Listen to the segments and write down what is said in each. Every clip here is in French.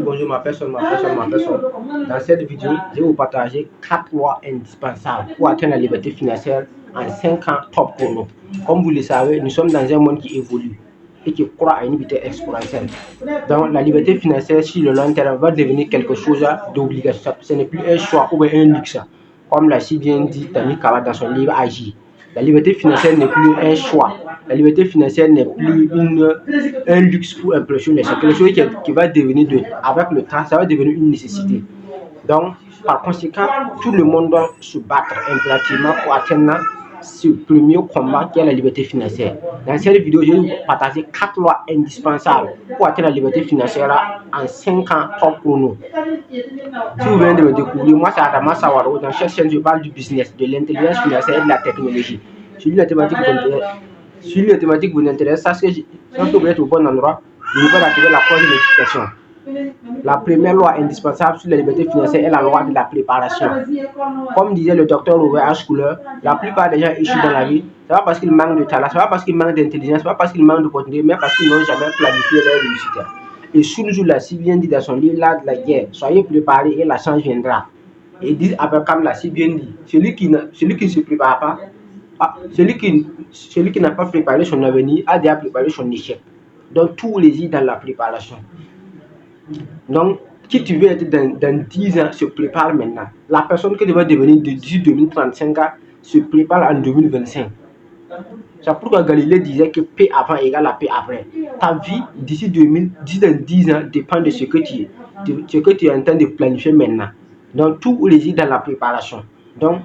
bonjour, ma personne. Dans cette vidéo, je vais vous partager 4 lois indispensables pour atteindre la liberté financière en 5 ans top chrono. Comme vous le savez, nous sommes dans un monde qui évolue et qui croît à une vitesse exponentielle. Donc, la liberté financière sur le long terme va devenir quelque chose d'obligatoire. Ce n'est plus un choix ou un luxe. Comme l'a si bien dit Tami Kawa dans son livre Agir. La liberté financière n'est plus un choix. La liberté financière n'est plus un luxe pour impressionner. C'est quelque chose qui va devenir, avec le temps, ça va devenir une nécessité. Donc, par conséquent, tout le monde doit se battre impérativement pour atteindre ce premier combat qui est la liberté financière. Dans cette vidéo, je vais vous partager 4 lois indispensables pour atteindre la liberté financière en 5 ans top chrono. Si vous venez de me découvrir, moi c'est Adama Sawaro. Dans cette chaîne, je parle du business, de l'intelligence financière et de la technologie. Si la thématique vous intéresse, sachez que vous êtes au bon endroit. N'oubliez pas d'activer la cloche de notification. La première loi indispensable sur la liberté financière est la loi de la préparation. Comme disait le docteur Robert H. Couleur, la plupart des gens échouent dans la vie. Ce n'est pas parce qu'ils manquent de talent, ce n'est pas parce qu'ils manquent d'intelligence, ce n'est pas parce qu'ils manquent d'opportunités, mais parce qu'ils n'ont jamais planifié leur réussite. Et Sun Tzu l'a si bien dit dans son livre L'art de la guerre, soyez préparés et la chance viendra. Et dit Abraham l'a si bien dit, celui qui ne se prépare pas, celui qui n'a pas préparé son avenir a déjà préparé son échec. Donc tout réside dans la préparation. Donc, qui tu veux être dans 10 ans se prépare maintenant. La personne que tu vas devenir d'ici 2035 ans se prépare en 2025. C'est pourquoi Galilée disait que paix avant égale la paix après. Ta vie d'ici 10 ans dépend de ce que tu es en train de planifier maintenant. Donc, tout réside dans la préparation. Donc,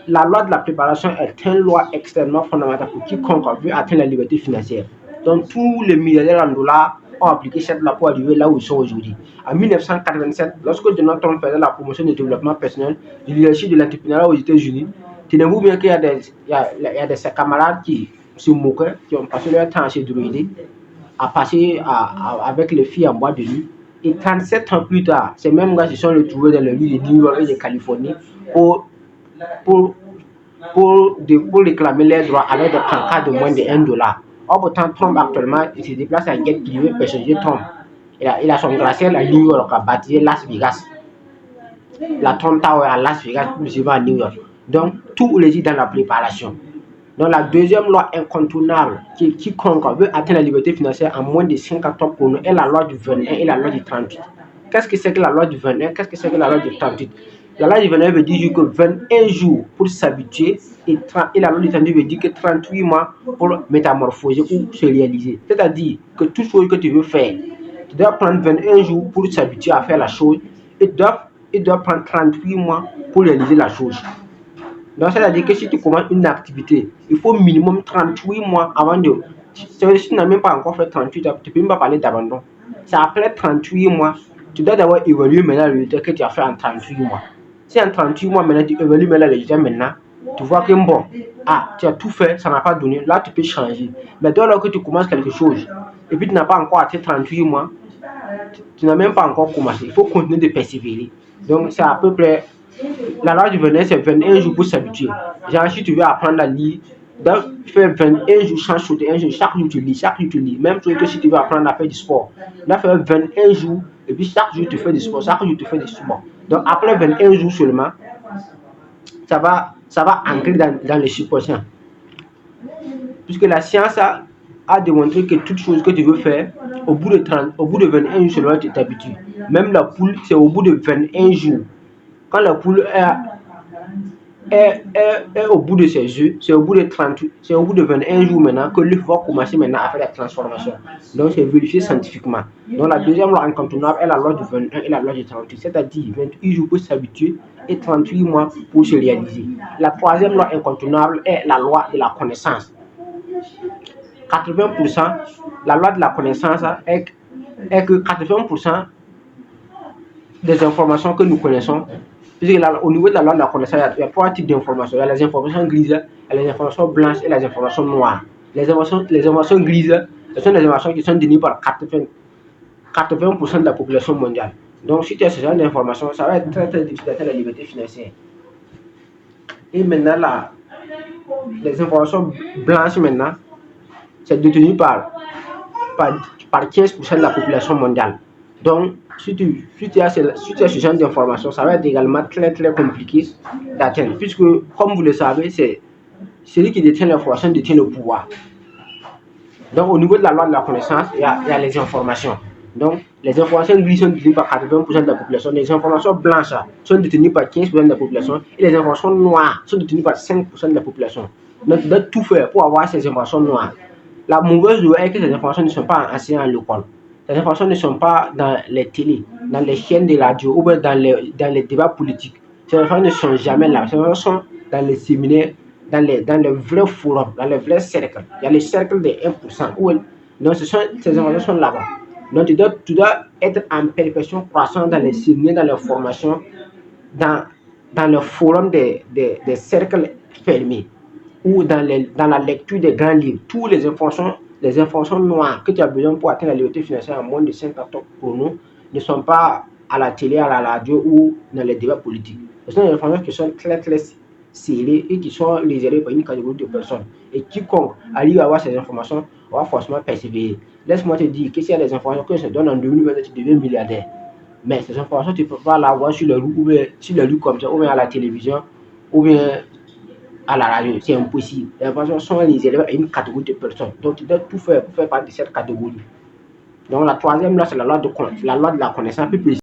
la loi de la préparation est une loi extrêmement fondamentale pour quiconque veut atteindre la liberté financière. Donc, tous les milliardaires en dollars ont appliqué cette loi pour arriver là où ils sont aujourd'hui. En 1987, lorsque Donald Trump faisait la promotion du développement personnel, du leadership de l'entrepreneuriat aux États-Unis, tenez-vous bien qu'il y a des ses camarades qui se moquaient, qui ont passé leur temps à se droguer, à passer avec les filles en boîte de nuit. Et 37 ans plus tard, ces mêmes gars se sont retrouvés dans les rues de New York et de Californie pour réclamer leurs droits avec des pancartes de moins de $1. Or, pourtant, Trump actuellement, il se déplace à jet privé personnalisé Trump. Il a son gratte-ciel à New York, à baptisé Las Vegas. La Trump Tower à Las Vegas, plus à New York. Donc, tout réside dans la préparation. Donc, la deuxième loi incontournable, quiconque veut atteindre la liberté financière en moins de 50 ans pour nous, est la loi du 21 et la loi du 38. Qu'est-ce que c'est que la loi du 21? Qu'est-ce que c'est que la loi du 38? La loi du 21 veut dire que 21 jours pour s'habituer et la loi du 38 veut dire que 38 mois pour métamorphoser ou se réaliser. C'est-à-dire que toute chose que tu veux faire, tu dois prendre 21 jours pour s'habituer à faire la chose et tu dois prendre 38 mois pour réaliser la chose. Donc, c'est-à-dire que si tu commences une activité, il faut minimum 38 mois avant de... Si tu n'as même pas encore fait 38 mois, tu ne peux même pas parler d'abandon. C'est après 38 mois, tu dois d'abord évaluer maintenant le résultat que tu as fait en 38 mois. Si en 38 mois, maintenant, tu évalues maintenant le résultat maintenant, tu vois que bon, tu as tout fait, ça n'a pas donné, là tu peux changer. Mais dès lors que tu commences quelque chose, et puis tu n'as pas encore atteint 38 mois, tu n'as même pas encore commencé, il faut continuer de persévérer. Donc c'est à peu près, la loi du 21, c'est 21 jours pour s'habituer. Genre si tu veux apprendre à lire, donc faire 21 jours sans sauter un jour, chaque jour tu lis. Même chose que si tu veux apprendre à faire du sport, là faire 21 jours, et puis chaque jour tu fais du sport, chaque jour tu fais du sport. Donc après 21 jours seulement, ça va ancrer dans le subconscient. Puisque la science a démontré que toute chose que tu veux faire, au bout de 21 jours seulement, tu t'habitues. Même la poule, c'est au bout de 21 jours. Quand la poule est au bout de ses œufs, c'est au bout de 21 jours maintenant que l'œuf va commencer maintenant à faire la transformation. Donc c'est vérifié scientifiquement. Donc la deuxième loi incontournable est la loi du 21 et la loi du 38, c'est-à-dire 28 jours pour s'habituer et 38 mois pour se réaliser. La troisième loi incontournable est la loi de la connaissance. 80%, la loi de la connaissance est que 80% des informations que nous connaissons, puisque au niveau de la loi de la connaissance, il y a 3 types d'informations. Il y a les informations grises, il y a les informations blanches et les informations noires. Les informations grises, ce sont les informations qui sont données par 80% de la population mondiale. Donc, si tu as ce genre d'informations, ça va être très très difficile d'atteindre la liberté financière. Et maintenant, les informations blanches, maintenant, c'est détenu par 15% de la population mondiale. Donc, si tu as ce genre d'informations, ça va être également très très compliqué d'atteindre, puisque, comme vous le savez, c'est celui qui détient l'information détient le pouvoir. Donc, au niveau de la loi de la connaissance, il y a les informations. Donc, les informations grises sont détenues par 80% de la population. Les informations blanches sont détenues par 15% de la population. Et les informations noires sont détenues par 5% de la population. Donc, tu dois tout faire pour avoir ces informations noires. La mauvaise nouvelle est que ces informations ne sont pas enseignées à l'école. Ces informations ne sont pas dans les télés, dans les chaînes de radio ou bien dans les débats politiques. Ces informations ne sont jamais là. Ces informations sont dans les séminaires, dans les vrais forums, dans les vrais cercles. Il y a les cercles des 1%. Donc, ces informations sont là-bas. Donc, tu dois être en perpétuation croissante dans les séminaires, dans les formations, dans le forum des cercles fermés ou dans la lecture des grands livres. Toutes les informations noires que tu as besoin pour atteindre la liberté financière en moins de 50 ans pour nous ne sont pas à la télé, à la radio ou dans les débats politiques. Ce sont des informations qui sont très très scellées et qui sont réservées par une catégorie de personnes. Et quiconque arrive à avoir ces informations va forcément persévérer. Laisse-moi te dire que s'il y a des informations que je te donne en 2020, tu deviens milliardaire. Mais ces informations, tu ne peux pas l'avoir sur les rues comme ça, ou bien à la télévision, ou bien à la radio. C'est impossible. Les informations sont réservées à une catégorie de personnes. Donc, tu dois tout faire pour faire partie de cette catégorie. Donc, la troisième loi, c'est la loi de la connaissance plus précise.